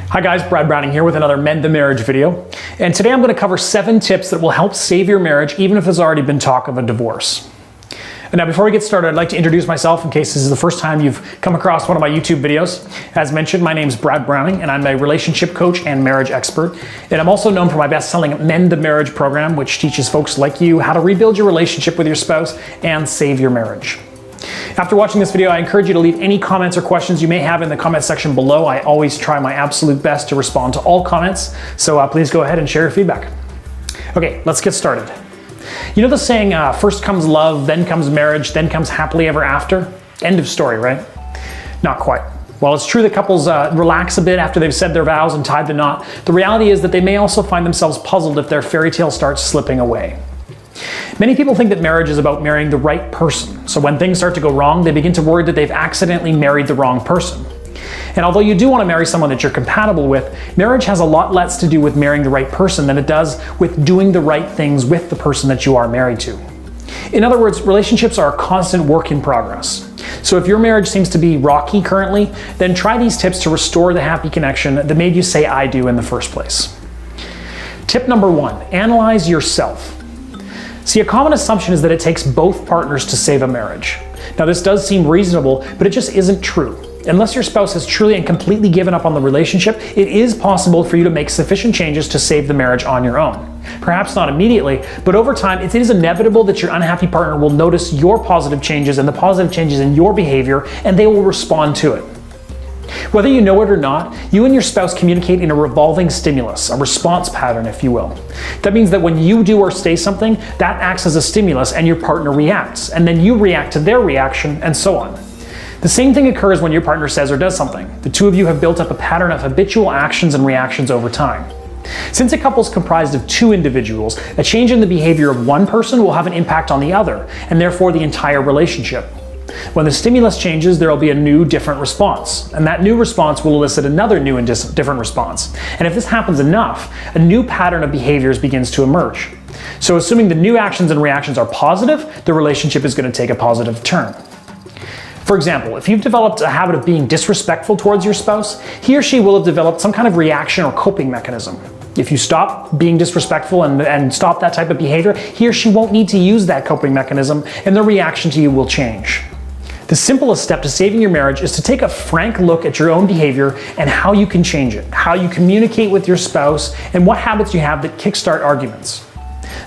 Hi guys, Brad Browning here with another Mend the Marriage video. And today I'm going to cover 7 tips that will help save your marriage even if there's already been talk of a divorce. And now before we get started, I'd like to introduce myself in case this is the first time you've come across one of my YouTube videos. As mentioned, my name's Brad Browning and I'm a relationship coach and marriage expert. And I'm also known for my best-selling Mend the Marriage program, which teaches folks like you how to rebuild your relationship with your spouse and save your marriage. After watching this video, I encourage you to leave any comments or questions you may have in the comment section below. I always try my absolute best to respond to all comments, so please go ahead and share your feedback. Okay, let's get started. You know the saying, first comes love, then comes marriage, then comes happily ever after? End of story, right? Not quite. While it's true that couples relax a bit after they've said their vows and tied the knot, the reality is that they may also find themselves puzzled if their fairy tale starts slipping away. Many people think that marriage is about marrying the right person, so when things start to go wrong, they begin to worry that they've accidentally married the wrong person. And although you do want to marry someone that you're compatible with, marriage has a lot less to do with marrying the right person than it does with doing the right things with the person that you are married to. In other words, relationships are a constant work in progress. So if your marriage seems to be rocky currently, then try these tips to restore the happy connection that made you say I do in the first place. Tip number 1, analyze yourself. See, a common assumption is that it takes both partners to save a marriage. Now, this does seem reasonable, but it just isn't true. Unless your spouse has truly and completely given up on the relationship, it is possible for you to make sufficient changes to save the marriage on your own. Perhaps not immediately, but over time, it is inevitable that your unhappy partner will notice your positive changes and the positive changes in your behavior, and they will respond to it. Whether you know it or not, you and your spouse communicate in a revolving stimulus, a response pattern, if you will. That means that when you do or say something, that acts as a stimulus and your partner reacts, and then you react to their reaction, and so on. The same thing occurs when your partner says or does something. The two of you have built up a pattern of habitual actions and reactions over time. Since a couple is comprised of 2 individuals, a change in the behavior of one person will have an impact on the other, and therefore the entire relationship. When the stimulus changes, there will be a new, different response, and that new response will elicit another new and different response. And if this happens enough, a new pattern of behaviors begins to emerge. So assuming the new actions and reactions are positive, the relationship is going to take a positive turn. For example, if you've developed a habit of being disrespectful towards your spouse, he or she will have developed some kind of reaction or coping mechanism. If you stop being disrespectful and stop that type of behavior, he or she won't need to use that coping mechanism, and the reaction to you will change. The simplest step to saving your marriage is to take a frank look at your own behavior and how you can change it, how you communicate with your spouse, and what habits you have that kickstart arguments.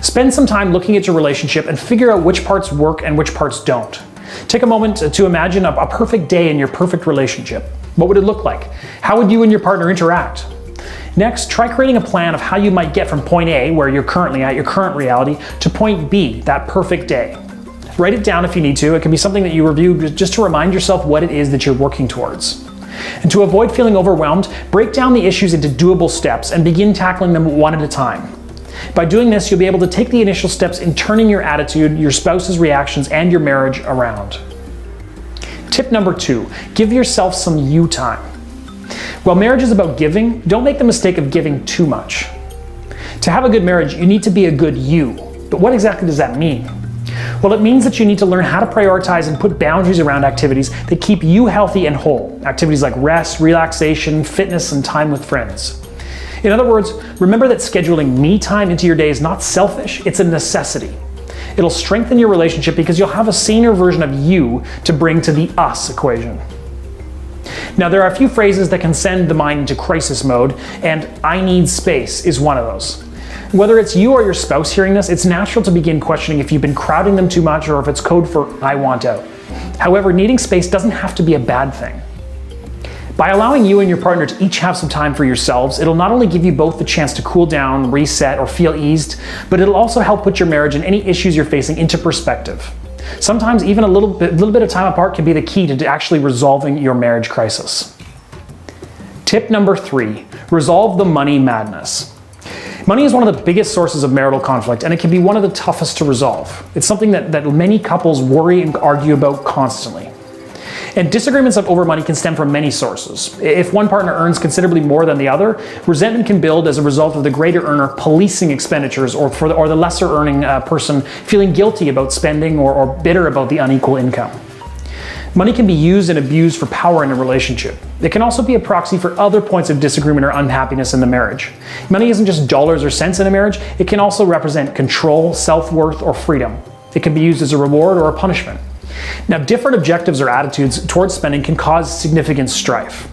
Spend some time looking at your relationship and figure out which parts work and which parts don't. Take a moment to imagine a perfect day in your perfect relationship. What would it look like? How would you and your partner interact? Next, try creating a plan of how you might get from point A, where you're currently at, your current reality, to point B, that perfect day. Write it down if you need to. It can be something that you review just to remind yourself what it is that you're working towards. And to avoid feeling overwhelmed, break down the issues into doable steps and begin tackling them one at a time. By doing this, you'll be able to take the initial steps in turning your attitude, your spouse's reactions, and your marriage around. Tip number 2, give yourself some you time. While marriage is about giving, don't make the mistake of giving too much. To have a good marriage, you need to be a good you. But what exactly does that mean? Well, it means that you need to learn how to prioritize and put boundaries around activities that keep you healthy and whole. Activities like rest, relaxation, fitness, and time with friends. In other words, remember that scheduling me time into your day is not selfish, it's a necessity. It'll strengthen your relationship because you'll have a senior version of you to bring to the us equation. Now, there are a few phrases that can send the mind into crisis mode, and I need space is one of those. Whether it's you or your spouse hearing this, it's natural to begin questioning if you've been crowding them too much or if it's code for I want out. However, needing space doesn't have to be a bad thing. By allowing you and your partner to each have some time for yourselves, it'll not only give you both the chance to cool down, reset, or feel eased, but it'll also help put your marriage and any issues you're facing into perspective. Sometimes even a little bit of time apart can be the key to actually resolving your marriage crisis. Tip number 3, resolve the money madness. Money is one of the biggest sources of marital conflict, and it can be one of the toughest to resolve. It's something that many couples worry and argue about constantly. And disagreements over money can stem from many sources. If one partner earns considerably more than the other, resentment can build as a result of the greater earner policing expenditures or the lesser earning person feeling guilty about spending or bitter about the unequal income. Money can be used and abused for power in a relationship. It can also be a proxy for other points of disagreement or unhappiness in the marriage. Money isn't just dollars or cents in a marriage, it can also represent control, self-worth, or freedom. It can be used as a reward or a punishment. Now, different objectives or attitudes towards spending can cause significant strife.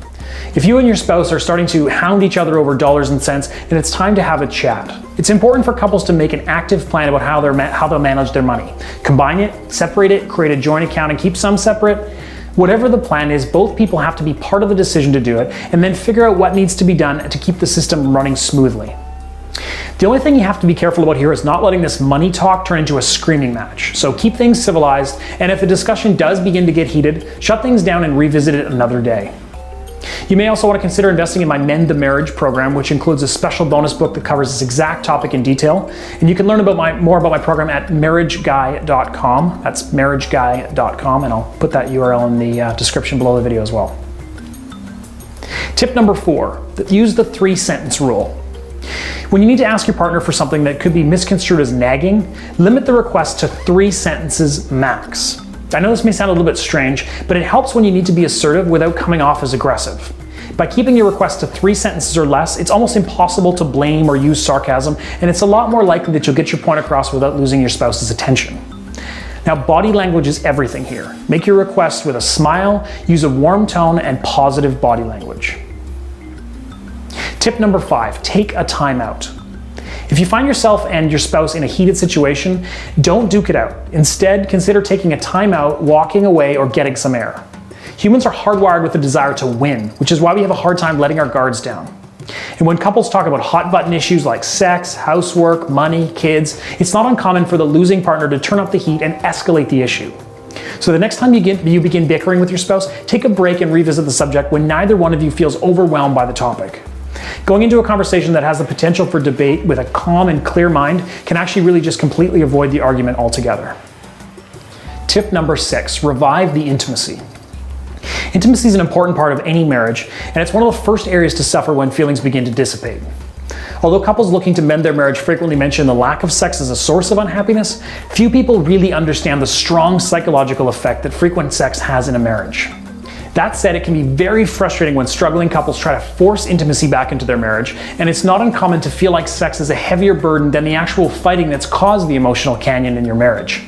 If you and your spouse are starting to hound each other over dollars and cents, then it's time to have a chat. It's important for couples to make an active plan about how they'll manage their money. Combine it, separate it, create a joint account, and keep some separate. Whatever the plan is, both people have to be part of the decision to do it, and then figure out what needs to be done to keep the system running smoothly. The only thing you have to be careful about here is not letting this money talk turn into a screaming match. So keep things civilized, and if the discussion does begin to get heated, shut things down and revisit it another day. You may also want to consider investing in my Mend the Marriage program, which includes a special bonus book that covers this exact topic in detail. And you can learn more about my program at marriageguy.com. That's marriageguy.com, and I'll put that URL in the description below the video as well. Tip number 4, use the 3-sentence rule. When you need to ask your partner for something that could be misconstrued as nagging, limit the request to 3 sentences max. I know this may sound a little bit strange, but it helps when you need to be assertive without coming off as aggressive. By keeping your request to 3 sentences or less, it's almost impossible to blame or use sarcasm, and it's a lot more likely that you'll get your point across without losing your spouse's attention. Now, body language is everything here. Make your request with a smile, use a warm tone, and positive body language. Tip number 5, take a timeout. If you find yourself and your spouse in a heated situation, don't duke it out. Instead, consider taking a timeout, walking away, or getting some air. Humans are hardwired with the desire to win, which is why we have a hard time letting our guards down. And when couples talk about hot button issues like sex, housework, money, kids, it's not uncommon for the losing partner to turn up the heat and escalate the issue. So the next time you begin bickering with your spouse, take a break and revisit the subject when neither one of you feels overwhelmed by the topic. Going into a conversation that has the potential for debate with a calm and clear mind can actually really just completely avoid the argument altogether. Tip number 6, revive the intimacy. Intimacy is an important part of any marriage, and it's one of the first areas to suffer when feelings begin to dissipate. Although couples looking to mend their marriage frequently mention the lack of sex as a source of unhappiness, few people really understand the strong psychological effect that frequent sex has in a marriage. That said, it can be very frustrating when struggling couples try to force intimacy back into their marriage, and it's not uncommon to feel like sex is a heavier burden than the actual fighting that's caused the emotional canyon in your marriage.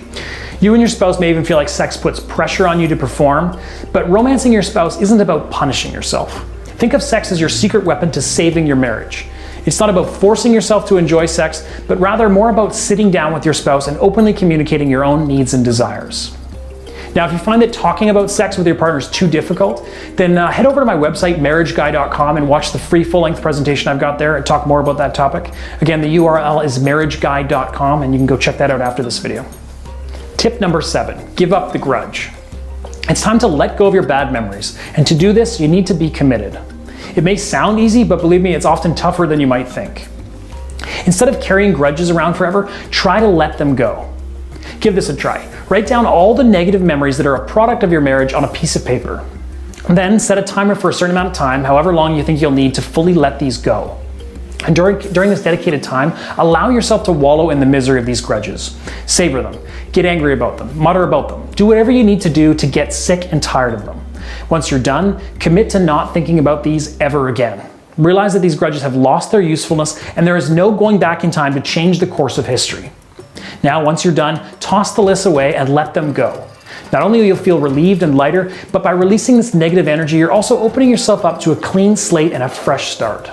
You and your spouse may even feel like sex puts pressure on you to perform, but romancing your spouse isn't about punishing yourself. Think of sex as your secret weapon to saving your marriage. It's not about forcing yourself to enjoy sex, but rather more about sitting down with your spouse and openly communicating your own needs and desires. Now, if you find that talking about sex with your partner is too difficult, then head over to my website, marriageguy.com, and watch the free full-length presentation I've got there and talk more about that topic. Again, the URL is marriageguy.com, and you can go check that out after this video. Tip number 7, give up the grudge. It's time to let go of your bad memories, and to do this, you need to be committed. It may sound easy, but believe me, it's often tougher than you might think. Instead of carrying grudges around forever, try to let them go. Give this a try. Write down all the negative memories that are a product of your marriage on a piece of paper. Then set a timer for a certain amount of time, however long you think you'll need to fully let these go. And during this dedicated time, allow yourself to wallow in the misery of these grudges. Savor them. Get angry about them. Mutter about them. Do whatever you need to do to get sick and tired of them. Once you're done, commit to not thinking about these ever again. Realize that these grudges have lost their usefulness, and there is no going back in time to change the course of history. Now, once you're done, toss the lists away and let them go. Not only will you feel relieved and lighter, but by releasing this negative energy, you're also opening yourself up to a clean slate and a fresh start.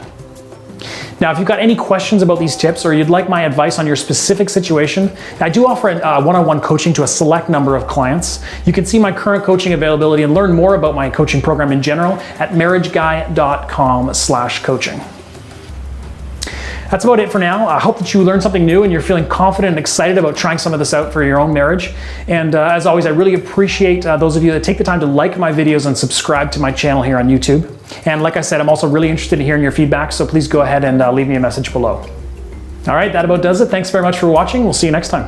Now, if you've got any questions about these tips or you'd like my advice on your specific situation, I do offer one-on-one coaching to a select number of clients. You can see my current coaching availability and learn more about my coaching program in general at marriageguy.com/coaching. That's about it for now. I hope that you learned something new and you're feeling confident and excited about trying some of this out for your own marriage. And as always, I really appreciate those of you that take the time to like my videos and subscribe to my channel here on YouTube. And like I said, I'm also really interested in hearing your feedback, so please go ahead and leave me a message below. All right, that about does it. Thanks very much for watching. We'll see you next time.